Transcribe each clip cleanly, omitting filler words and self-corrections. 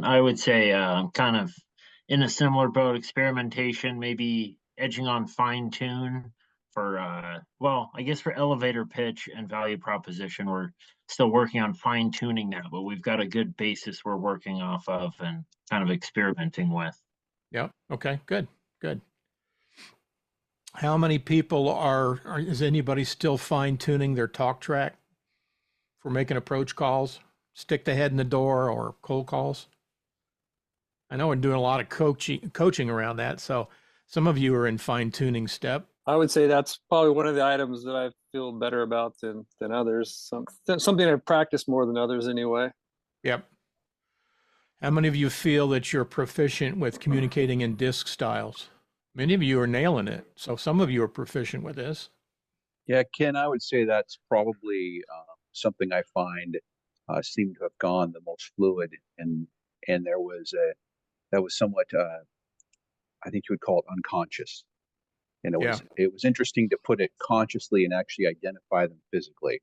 I would say kind of in a similar boat, experimentation, maybe edging on fine tune for, well, I guess for elevator pitch and value proposition, we're still working on fine tuning that, but we've got a good basis we're working off of and kind of experimenting with. Yep. Okay. Good. Good. How many people is anybody still fine tuning their talk track for making approach calls, stick the head in the door, or cold calls? I know we're doing a lot of coaching around that. So some of you are in fine tuning step. I would say that's probably one of the items that I feel better about than others. Something I practice more than others anyway. Yep. How many of you feel that you're proficient with communicating in disc styles? Many of you are nailing it. So some of you are proficient with this. Yeah, Ken, I would say that's probably something I find seemed to have gone the most fluid, and that was somewhat I think you would call it unconscious, and it was interesting to put it consciously and actually identify them physically,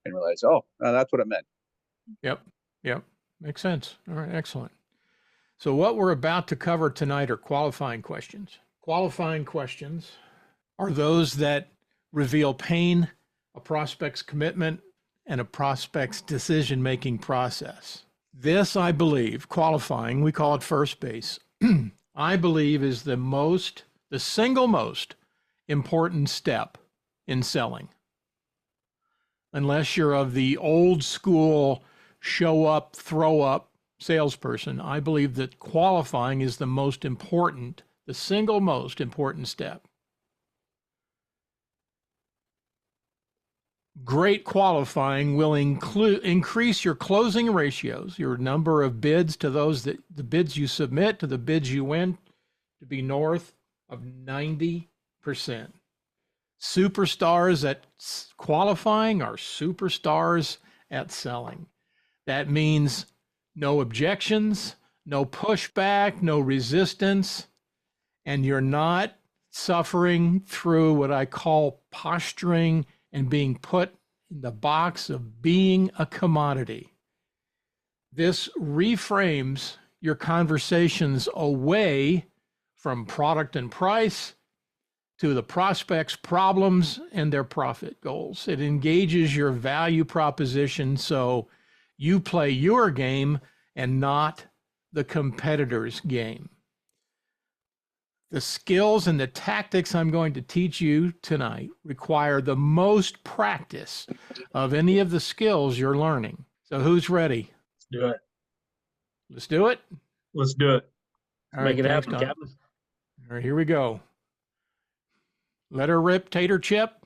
and realize, oh, that's what it meant. Yep, yep, makes sense. All right, excellent. So what we're about to cover tonight are qualifying questions. Qualifying questions are those that reveal pain, a prospect's commitment, and a prospect's decision-making process. This, I believe, qualifying, we call it first base, I believe is the single most important step in selling. Unless you're of the old school show up, throw up salesperson, I believe that qualifying is the single most important step. Great qualifying will increase your closing ratios, your number of bids to the bids you submit to the bids you win, to be north of 90%. Superstars at qualifying are superstars at selling. That means no objections, no pushback, no resistance, and you're not suffering through what I call posturing and being put in the box of being a commodity. This reframes your conversations away from product and price to the prospect's problems and their profit goals. It engages your value proposition so you play your game and not the competitor's game. The skills and the tactics I'm going to teach you tonight require the most practice of any of the skills you're learning. So who's ready? Let's do it. Let's do it? Let's do it. All right, Make it happen, Don. Captain. All right, here we go. Let her rip, Tater Chip.